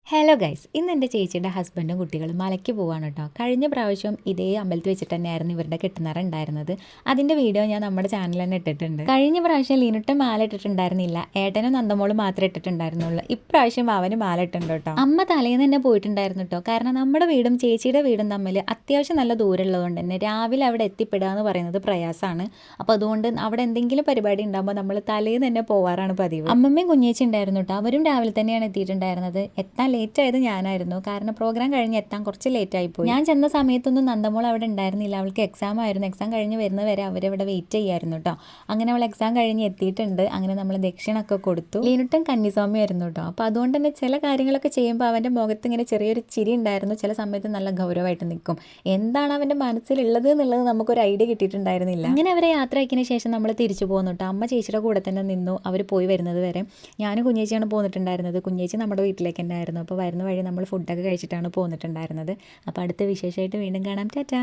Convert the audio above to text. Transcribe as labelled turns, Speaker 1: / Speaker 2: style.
Speaker 1: Hello guys, ഇന്ന് എൻ്റെ ചേച്ചിയുടെ ഹസ്ബൻഡും കുട്ടികളും മലയ്ക്ക് പോവാണ് കേട്ടോ. കഴിഞ്ഞ പ്രാവശ്യം ഇതേ അമ്പലത്തിൽ വെച്ചിട്ട് തന്നെയായിരുന്നു ഇവരുടെ കെട്ടുന്നറ ഉണ്ടായിരുന്നത്. അതിൻ്റെ വീഡിയോ ഞാൻ നമ്മുടെ ചാനലിൽ തന്നെ ഇട്ടിട്ടുണ്ട്. കഴിഞ്ഞ പ്രാവശ്യം ലീനുട്ടൻ മാല ഇട്ടിട്ടുണ്ടായിരുന്നില്ല, ഏട്ടനും നന്ദമോളും മാത്രമേ ഇട്ടിട്ടുണ്ടായിരുന്നുള്ളൂ. ഇപ്രാവശ്യം അവന് മാല ഇട്ടുണ്ട് കേട്ടോ. അമ്മ തലേന്ന് തന്നെ പോയിട്ടുണ്ടായിരുന്നു കേട്ടോ. കാരണം നമ്മുടെ വീടും ചേച്ചിയുടെ വീടും തമ്മിൽ അത്യാവശ്യം നല്ല ദൂരമുള്ളതുകൊണ്ട് തന്നെ രാവിലെ അവിടെ എത്തിപ്പെടുക എന്ന് പറയുന്നത് പ്രയാസമാണ്. അപ്പോൾ അതുകൊണ്ട് അവിടെ എന്തെങ്കിലും പരിപാടി ഉണ്ടാകുമ്പോൾ നമ്മൾ തലേന്ന് തന്നെ പോവാറാണ് പതിവ്. അമ്മമ്മയും കുഞ്ഞേച്ചി ഉണ്ടായിരുന്നു കേട്ടോ. അവരും രാവിലെ തന്നെയാണ് എത്തിയിട്ടുണ്ടായിരുന്നത്. എത്താൻ ലേറ്റ് ആയത് ഞാനായിരുന്നു, കാരണം പ്രോഗ്രാം കഴിഞ്ഞ് എത്താൻ കുറച്ച് ലേറ്റ് ആയിപ്പോയി. ഞാൻ ചെന്ന സമയത്തൊന്നും നന്ദമോൾ അവിടെ ഉണ്ടായിരുന്നില്ല. അവൾക്ക് എക്സാം ആയിരുന്നു. എക്സാം കഴിഞ്ഞ് വരുന്നവരെ അവരവിടെ വെയിറ്റ് ചെയ്യായിരുന്നു കേട്ടോ. അങ്ങനെ അവൾ എക്സാം കഴിഞ്ഞ് എത്തിയിട്ടുണ്ട്. അങ്ങനെ നമ്മൾ ദക്ഷിണൊക്കെ കൊടുത്തു. ലീനുട്ടൻ കന്നിസ്വാമി ആയിരുന്നു കേട്ടോ. അപ്പോൾ അതുകൊണ്ട് തന്നെ ചില കാര്യങ്ങളൊക്കെ ചെയ്യുമ്പോൾ അവൻ്റെ മുഖത്ത് ഇങ്ങനെ ചെറിയൊരു ചിരി ഉണ്ടായിരുന്നു. ചില സമയത്ത് നല്ല ഗൗരവമായിട്ട് നിൽക്കും. എന്താണ് അവൻ്റെ മനസ്സിലുള്ളത് എന്നുള്ളത് നമുക്കൊരു ഐഡിയ കിട്ടിയിട്ടുണ്ടായിരുന്നില്ല. അങ്ങനെ അവരെ യാത്ര അയക്കിന് ശേഷം നമ്മൾ തിരിച്ചു പോകുന്നു കേട്ടോ. അമ്മ ചേച്ചിയുടെ കൂടെ തന്നെ നിന്നു അവർ പോയി വരുന്നത് വരെ. ഞാനും കുഞ്ഞേച്ചിയാണ് പോന്നിട്ടുണ്ടായിരുന്നത്. കുഞ്ഞേച്ചി നമ്മുടെ വീട്ടിലേക്ക് തന്നെ ആയിരുന്നു. അപ്പോൾ വരുന്ന വഴി നമ്മൾ ഫുഡൊക്കെ കഴിച്ചിട്ടാണ് പോന്നിട്ടുണ്ടായിരുന്നത്. അപ്പോൾ അടുത്ത വിശേഷമായിട്ട് വീണ്ടും കാണാം. ടാറ്റാ.